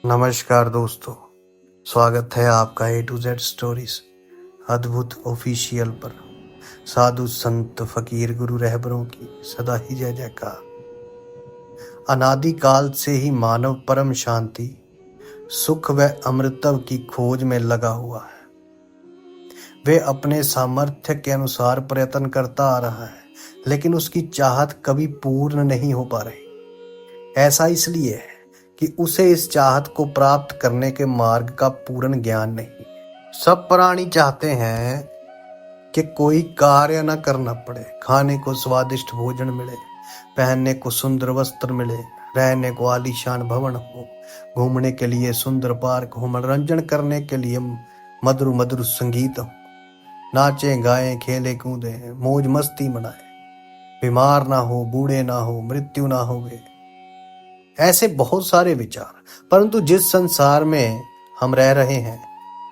नमस्कार दोस्तों, स्वागत है आपका A to Z स्टोरीज अद्भुत ऑफिशियल पर। साधु संत फकीर गुरु रहबरों की सदा ही जय जयकार। अनादि काल से ही मानव परम शांति, सुख व अमृतत्व की खोज में लगा हुआ है। वे अपने सामर्थ्य के अनुसार प्रयत्न करता आ रहा है, लेकिन उसकी चाहत कभी पूर्ण नहीं हो पा रही। ऐसा इसलिए है कि उसे इस चाहत को प्राप्त करने के मार्ग का पूर्ण ज्ञान नहीं। सब प्राणी चाहते हैं कि कोई कार्य न करना पड़े, खाने को स्वादिष्ट भोजन मिले, पहनने को सुंदर वस्त्र मिले, रहने को आलीशान भवन हो, घूमने के लिए सुंदर पार्क हो, मनोरंजन करने के लिए मधुर मधुर संगीत हो, नाचे गाएं खेले कूदे, मौज मस्ती मनाए, बीमार ना हो, बूढ़े ना हो, मृत्यु ना हो। ऐसे बहुत सारे विचार, परंतु जिस संसार में हम रह रहे हैं,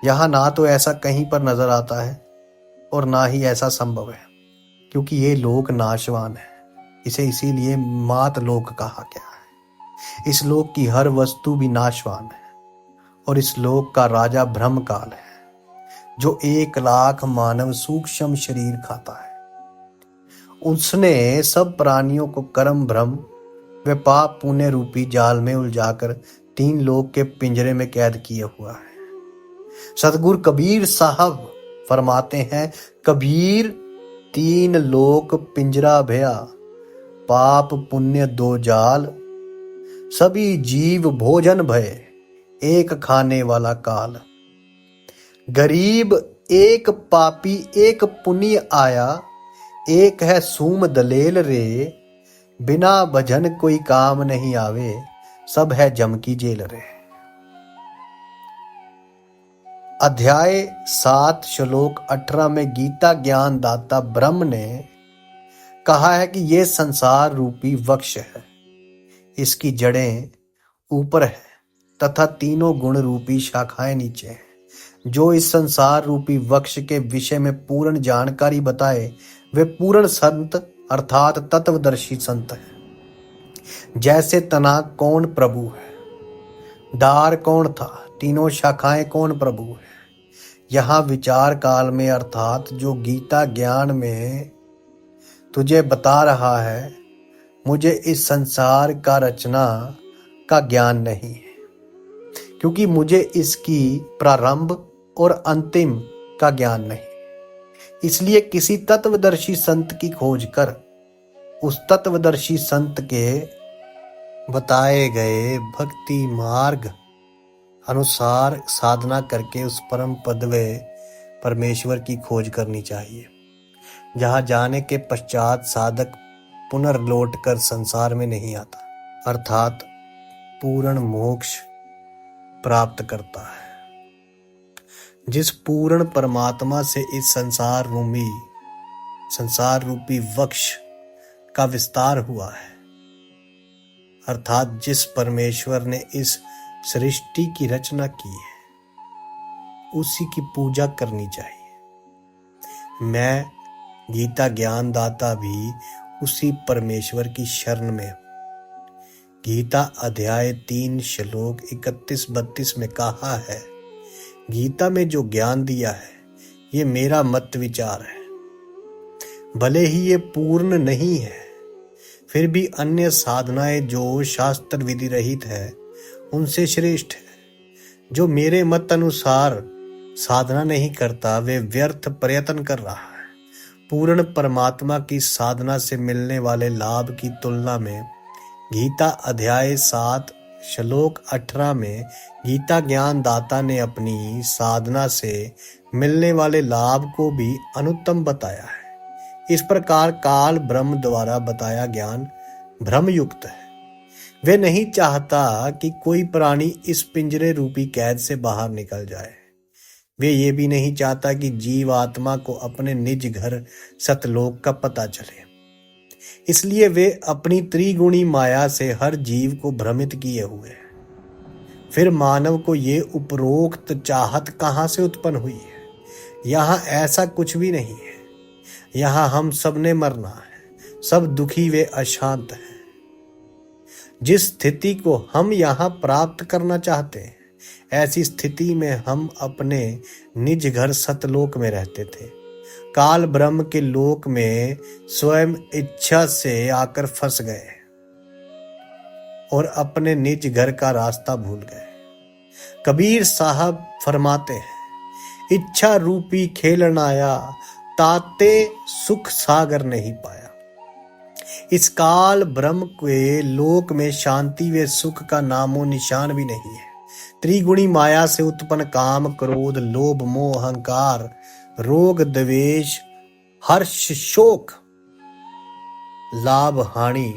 यहाँ ना तो ऐसा कहीं पर नजर आता है और ना ही ऐसा संभव है, क्योंकि ये लोक नाशवान है। इसे इसीलिए मात लोक कहा गया है। इस लोक की हर वस्तु भी नाशवान है और इस लोक का राजा भ्रम काल है, जो 1 लाख मानव सूक्ष्म शरीर खाता है। उसने सब प्राणियों को कर्म भ्रम वे पाप पुण्य रूपी जाल में उलझाकर 3 लोक के पिंजरे में कैद किया हुआ है। सतगुरु कबीर साहब फरमाते हैं, कबीर 3 लोक पिंजरा भया, पाप पुण्य 2 जाल, सभी जीव भोजन भय, एक खाने वाला काल। गरीब एक पापी एक पुण्य आया, एक है सूम दलेल रे, बिना भजन कोई काम नहीं आवे, सब है जम की जेल रे। अध्याय 7 श्लोक 18 में गीता ज्ञान दाता ब्रह्म ने कहा है कि यह संसार रूपी वृक्ष है, इसकी जड़ें ऊपर है तथा तीनों गुण रूपी शाखाएं नीचे हैं। जो इस संसार रूपी वृक्ष के विषय में पूर्ण जानकारी बताए, वे पूर्ण संत अर्थात तत्वदर्शी संत है। जैसे तना कौन प्रभु है, डार कौन था, तीनों शाखाएं कौन प्रभु है। यहाँ विचार काल में अर्थात जो गीता ज्ञान में तुझे बता रहा है, मुझे इस संसार का रचना का ज्ञान नहीं है, क्योंकि मुझे इसकी प्रारंभ और अंतिम का ज्ञान नहीं। इसलिए किसी तत्वदर्शी संत की खोज कर उस तत्वदर्शी संत के बताए गए भक्ति मार्ग अनुसार साधना करके उस परम पदवे परमेश्वर की खोज करनी चाहिए, जहां जाने के पश्चात साधक पुनर्लौट कर संसार में नहीं आता, अर्थात पूर्ण मोक्ष प्राप्त करता है। जिस पूर्ण परमात्मा से इस संसार रूपी वृक्ष का विस्तार हुआ है, अर्थात जिस परमेश्वर ने इस सृष्टि की रचना की है, उसी की पूजा करनी चाहिए। मैं गीता ज्ञान दाता भी उसी परमेश्वर की शरण में हूं। गीता अध्याय 3 श्लोक 31-32 में कहा है, गीता में जो ज्ञान दिया है ये मेरा मत विचार है। भले ही ये पूर्ण नहीं है, फिर भी अन्य साधनाएं जो शास्त्र विधि रहित है उनसे श्रेष्ठ है। जो मेरे मत अनुसार साधना नहीं करता, वे व्यर्थ प्रयत्न कर रहा है। पूर्ण परमात्मा की साधना से मिलने वाले लाभ की तुलना में गीता अध्याय 7 श्लोक 18 में गीता ज्ञान दाता ने अपनी साधना से मिलने वाले लाभ को भी अनुत्तम बताया है। इस प्रकार काल ब्रह्म द्वारा बताया ज्ञान भ्रमयुक्त है। वे नहीं चाहता कि कोई प्राणी इस पिंजरे रूपी कैद से बाहर निकल जाए। वे ये भी नहीं चाहता कि जीव आत्मा को अपने निज घर सतलोक का पता चले। इसलिए वे अपनी त्रिगुणी माया से हर जीव को भ्रमित किए हुए हैं। फिर मानव को ये उपरोक्त चाहत कहाँ से उत्पन्न हुई है? यहाँ ऐसा कुछ भी नहीं है। यहाँ हम सब ने मरना है, सब दुखी वे अशांत हैं। जिस स्थिति को हम यहाँ प्राप्त करना चाहते हैं, ऐसी स्थिति में हम अपने निज घर सतलोक में रहते थे। काल ब्रह्म के लोक में स्वयं इच्छा से आकर फंस गए और अपने निज घर का रास्ता भूल गए। कबीर साहब फरमाते हैं, इच्छा रूपी खेलनाया ताते सुख सागर नहीं पाया। इस काल ब्रह्म के लोक में शांति व सुख का नामो निशान भी नहीं है। त्रिगुणी माया से उत्पन्न काम, क्रोध, लोभ, मोह, अहंकार, रोग, द्वेष, हर्ष, शोक, लाभ, हानि,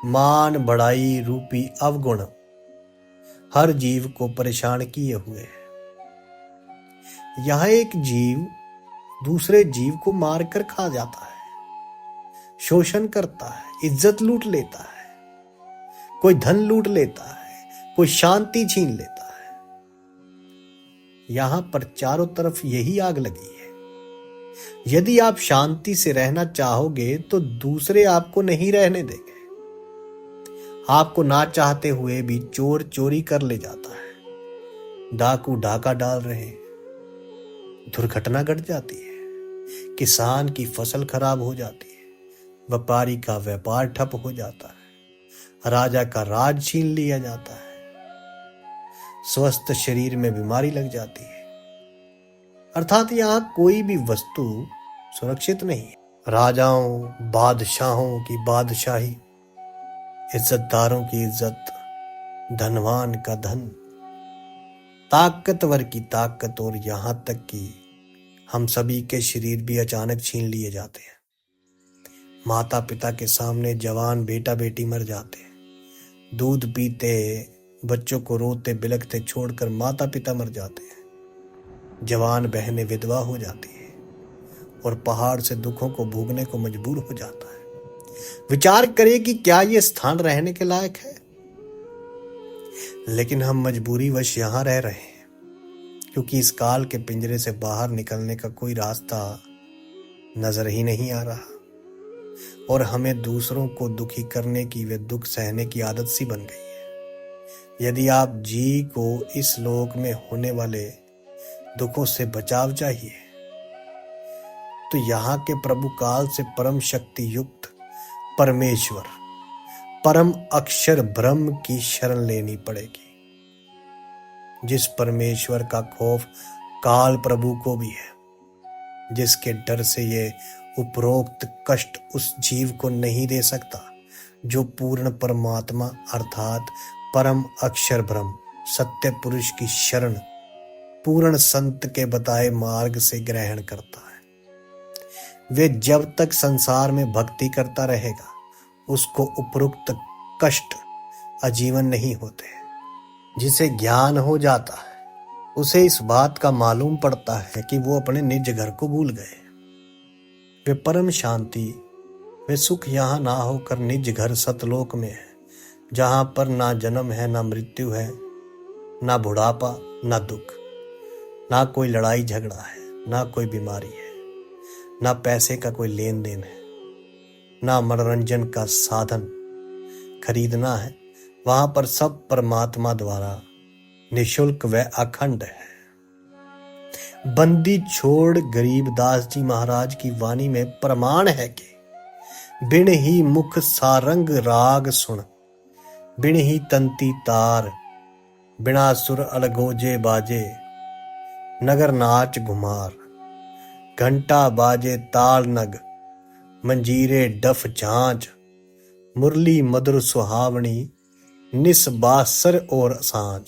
मान बढ़ाई रूपी अवगुण हर जीव को परेशान किए हुए है। यह एक जीव दूसरे जीव को मारकर खा जाता है, शोषण करता है, इज्जत लूट लेता है, कोई धन लूट लेता है, कोई शांति छीन लेता है। यहां पर चारों तरफ यही आग लगी है। यदि आप शांति से रहना चाहोगे तो दूसरे आपको नहीं रहने देंगे। आपको ना चाहते हुए भी चोर चोरी कर ले जाता है, डाकू डाका डाल रहे हैं, दुर्घटना घट जाती है, किसान की फसल खराब हो जाती है, व्यापारी का व्यापार ठप हो जाता है, राजा का राज छीन लिया जाता है, स्वस्थ शरीर में बीमारी लग जाती है। अर्थात यहां कोई भी वस्तु सुरक्षित नहीं है। राजाओं बादशाहों की बादशाही, इज्जतदारों की इज्जत, धनवान का धन, ताकतवर की ताकत और यहां तक कि हम सभी के शरीर भी अचानक छीन लिए जाते हैं। माता पिता के सामने जवान बेटा बेटी मर जाते हैं। दूध पीते बच्चों को रोते बिलखते छोड़कर माता पिता मर जाते हैं। जवान बहनें विधवा हो जाती है और पहाड़ से दुखों को भोगने को मजबूर हो जाता है। विचार करें कि क्या ये स्थान रहने के लायक है, लेकिन हम मजबूरी वश यहां रह रहे हैं, क्योंकि इस काल के पिंजरे से बाहर निकलने का कोई रास्ता नजर ही नहीं आ रहा और हमें दूसरों को दुखी करने की व दुख सहने की आदत सी बन गई है। यदि आप जी को इस लोक में होने वाले दुखों से बचाव चाहिए तो यहाँ के प्रभु काल से परम शक्ति युक्त परमेश्वर, परम अक्षर ब्रह्म की शरण लेनी पड़ेगी। जिस परमेश्वर का खौफ काल प्रभु को भी है, जिसके डर से ये उपरोक्त कष्ट उस जीव को नहीं दे सकता जो पूर्ण परमात्मा अर्थात परम अक्षर ब्रह्म सत्य पुरुष की शरण पूर्ण संत के बताए मार्ग से ग्रहण करता है। वे जब तक संसार में भक्ति करता रहेगा उसको उपरोक्त कष्ट आजीवन नहीं होते। जिसे ज्ञान हो जाता है उसे इस बात का मालूम पड़ता है कि वो अपने निज घर को भूल गए। वे परम शांति वे सुख यहाँ ना होकर निज घर सतलोक में है, जहाँ पर ना जन्म है, ना मृत्यु है, ना बुढ़ापा, ना दुख, ना कोई लड़ाई झगड़ा है, ना कोई बीमारी है, ना पैसे का कोई लेन देन है, ना मनोरंजन का साधन खरीदना है। वहां पर सब परमात्मा द्वारा निशुल्क व अखंड है। बंदी छोड़ गरीबदास जी महाराज की वाणी में प्रमाण है कि बिन ही मुख सारंग राग सुन, बिन ही तंती तार, बिना सुर अलगोजे बाजे, नगर नाच घुमार, घंटा बाजे ताल नग, मंजीरे डफ झांझ, मुरली मधुर सुहावनी, निस बासर और सांझ,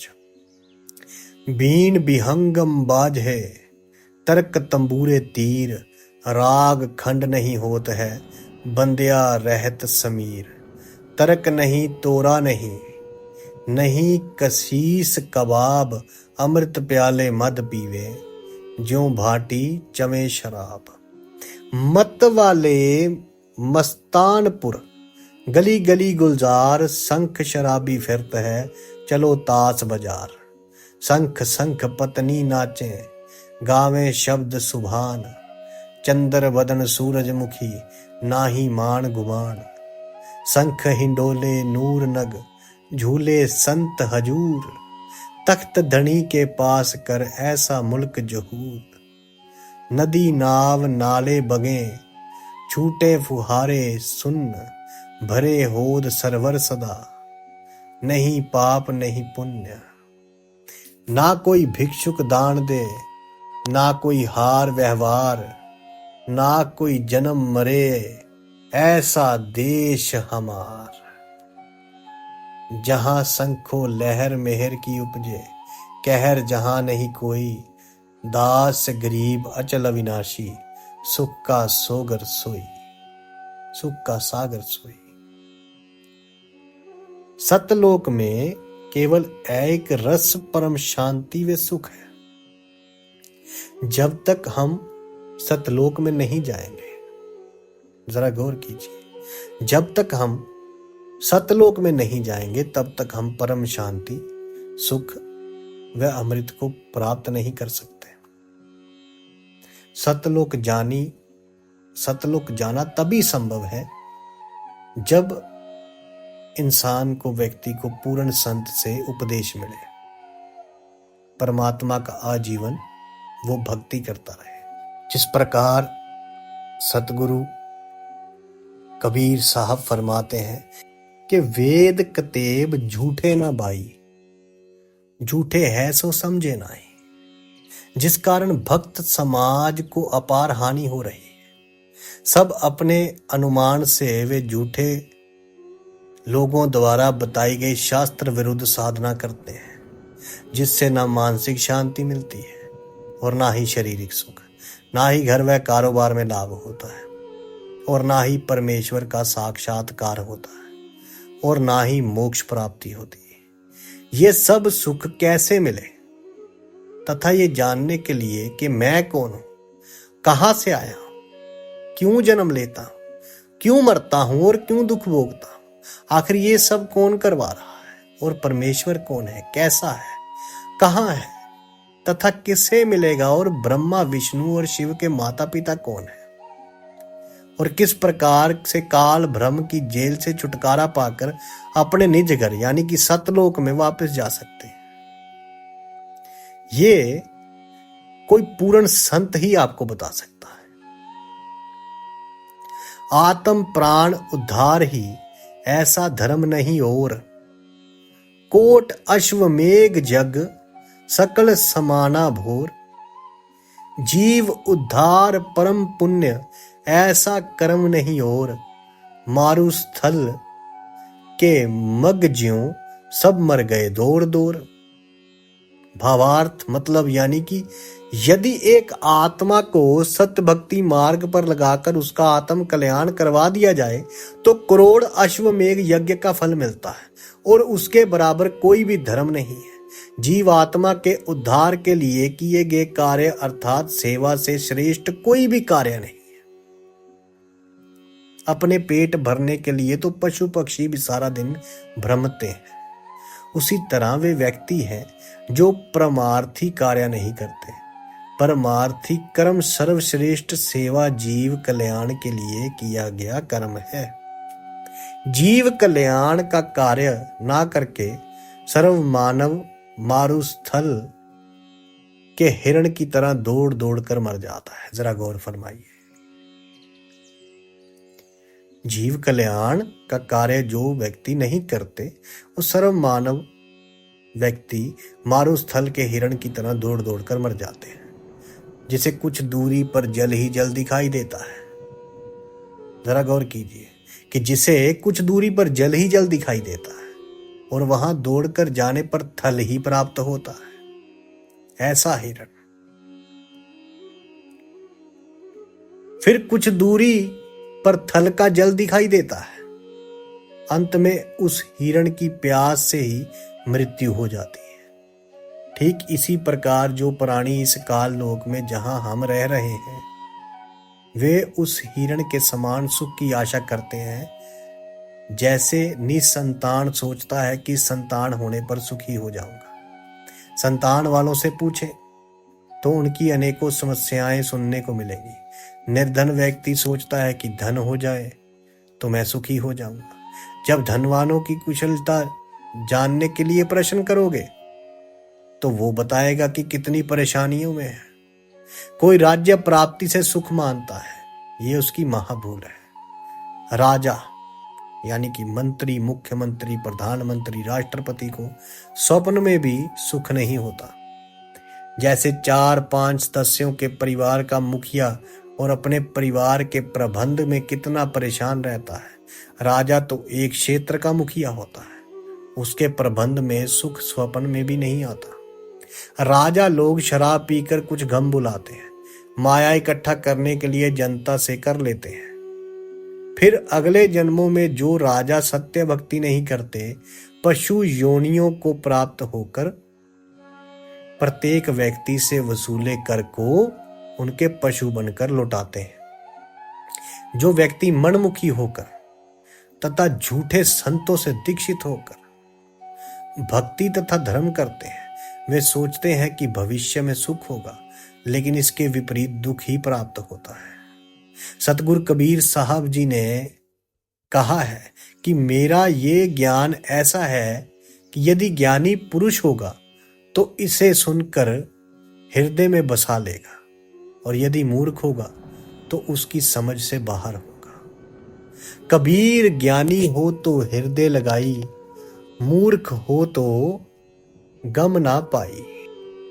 बीन बिहंगम बाजे, तर्क तंबूरे तीर, राग खंड नहीं होत है, बंदिया रहत समीर, तर्क नहीं तोरा नहीं, नहीं कसीस कबाब, अमृत प्याले मद पीवे, ज्यों भाटी चमे शराब। मत वाले मस्तानपुर, गली गली गुलजार, शंख शराबी फिरत है, चलो ताश बाजार। शंख शंख पत्नी नाचे, गावे शब्द सुभान, चंद्र वदन सूरजमुखी, नाही मान गुमान। शंख हिंडोले नूर नग, झूले संत हजूर, तख्त धनी के पास कर ऐसा मुल्क जहूर। नदी नाव नाले बगे, छूटे फुहारे सुन्न, भरे होद सरवर सदा, नहीं पाप नहीं पुण्य। ना कोई भिक्षुक दान दे, ना कोई हार व्यवहार, ना कोई जन्म मरे, ऐसा देश हमार। जहां शंखो लहर मेहर की उपजे, कहर जहां नहीं कोई, दास गरीब अचल अविनाशी, सुख का सोगर सोई, सुख का सागर सोई। सतलोक में केवल एक रस परम शांति व सुख है। जब तक हम सतलोक में नहीं जाएंगे, जरा गौर कीजिए, जब तक हम सतलोक में नहीं जाएंगे तब तक हम परम शांति, सुख व अमृत को प्राप्त नहीं कर सकते। सतलोक जाना तभी संभव है जब इंसान को, व्यक्ति को पूर्ण संत से उपदेश मिले, परमात्मा का आजीवन वो भक्ति करता रहे। जिस प्रकार सतगुरु कबीर साहब फरमाते हैं कि वेद कतेब झूठे ना बाई, झूठे है सो समझे नाई। जिस कारण भक्त समाज को अपार हानि हो रही है। सब अपने अनुमान से वे झूठे लोगों द्वारा बताई गई शास्त्र विरुद्ध साधना करते हैं, जिससे ना मानसिक शांति मिलती है और ना ही शारीरिक सुख, ना ही घर व कारोबार में लाभ होता है, और ना ही परमेश्वर का साक्षात्कार होता है, और ना ही मोक्ष प्राप्ति होती है। ये सब सुख कैसे मिले, तथा ये जानने के लिए कि मैं कौन हूं, कहां से आया हूं, क्यों जन्म लेता हूं, क्यों मरता हूं और क्यों दुख भोगता हूं, आखिर ये सब कौन करवा रहा है, और परमेश्वर कौन है, कैसा है, कहां है, तथा किसे मिलेगा, और ब्रह्मा विष्णु और शिव के माता पिता कौन है, और किस प्रकार से काल भ्रम की जेल से छुटकारा पाकर अपने निज घर यानी कि सतलोक में वापस जा सकते हैं। ये कोई पूर्ण संत ही आपको बता सकता है। आत्म प्राण उद्धार ही ऐसा धर्म नहीं और, कोट अश्वमेघ जग सकल समाना भोर। जीव उद्धार परम पुण्य ऐसा कर्म नहीं और, मारुस्थल के मग ज्यों सब मर गए दौड़ दौड़। भावार्थ मतलब यानी कि यदि एक आत्मा को सत्य भक्ति मार्ग पर लगाकर उसका आत्म कल्याण करवा दिया जाए तो करोड़ अश्वमेघ यज्ञ का फल मिलता है, और उसके बराबर कोई भी धर्म नहीं है। जीव आत्मा के उद्धार के लिए किए गए कार्य अर्थात सेवा से श्रेष्ठ कोई भी कार्य नहीं है। अपने पेट भरने के लिए तो पशु पक्षी भी सारा दिन भ्रमते हैं, उसी तरह वे व्यक्ति हैं जो परमार्थी कार्य नहीं करते। परमार्थी कर्म सर्वश्रेष्ठ सेवा जीव कल्याण के लिए किया गया कर्म है। जीव कल्याण का कार्य ना करके सर्व मानव मारुस्थल के हिरण की तरह दौड़ दौड़ कर मर जाता है। जरा गौर फरमाइए, जीव कल्याण का कार्य जो व्यक्ति नहीं करते वो सर्व मानव व्यक्ति मारुस्थल के हिरण की तरह दौड़ दौड़ कर मर जाते हैं, जिसे कुछ दूरी पर जल ही जल दिखाई देता है। जरा गौर कीजिए कि जिसे कुछ दूरी पर जल ही जल दिखाई देता है और वहां दौड़कर जाने पर थल ही प्राप्त होता है, ऐसा हिरण। फिर कुछ दूरी पर थल का जल दिखाई देता है, अंत में उस हिरण की प्यास से ही मृत्यु हो जाती है। ठीक इसी प्रकार जो प्राणी इस काल लोक में जहां हम रह रहे हैं वे उस हिरण के समान सुख की आशा करते हैं, जैसे निसंतान सोचता है कि संतान होने पर सुखी हो जाऊंगा। संतान वालों से पूछे तो उनकी अनेकों समस्याएं सुनने को मिलेंगी। निर्धन व्यक्ति सोचता है कि धन हो जाए तो मैं सुखी हो जाऊंगा। जब धनवानों की कुशलता जानने के लिए प्रश्न करोगे तो वो बताएगा कि कितनी परेशानियों में है। कोई राज्य प्राप्ति से सुख मानता है, ये उसकी महाभूल है। राजा यानी कि मंत्री, मुख्यमंत्री, प्रधानमंत्री, राष्ट्रपति को स्वप्न में भी सुख नहीं होता। जैसे 4-5 सदस्यों के परिवार का मुखिया और अपने परिवार के प्रबंध में कितना परेशान रहता है, राजा तो एक क्षेत्र का मुखिया होता है, उसके प्रबंध में सुख स्वप्न में भी नहीं आता। राजा लोग शराब पीकर कुछ गम बुलाते हैं, माया इकट्ठा करने के लिए जनता से कर लेते हैं। फिर अगले जन्मों में जो राजा सत्य भक्ति नहीं करते, पशु योनियों को प्राप्त होकर प्रत्येक व्यक्ति से वसूले कर को उनके पशु बनकर लौटाते हैं। जो व्यक्ति मनमुखी होकर तथा झूठे संतों से दीक्षित होकर भक्ति तथा धर्म करते हैं, वे सोचते हैं कि भविष्य में सुख होगा, लेकिन इसके विपरीत दुख ही प्राप्त होता है। सतगुरु कबीर साहब जी ने कहा है कि मेरा ये ज्ञान ऐसा है कि यदि ज्ञानी पुरुष होगा तो इसे सुनकर हृदय में बसा लेगा, और यदि मूर्ख होगा तो उसकी समझ से बाहर होगा। कबीर ज्ञानी हो तो हृदय लगाई, मूर्ख हो तो गम ना पाई।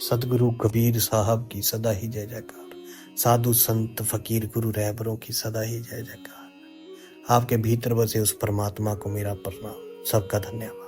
सतगुरु कबीर साहब की सदा ही जय जयकार। साधु संत फकीर गुरु रहबरों की सदा ही जय जयकार। आपके भीतर बसे उस परमात्मा को मेरा प्रणाम। सबका धन्यवाद।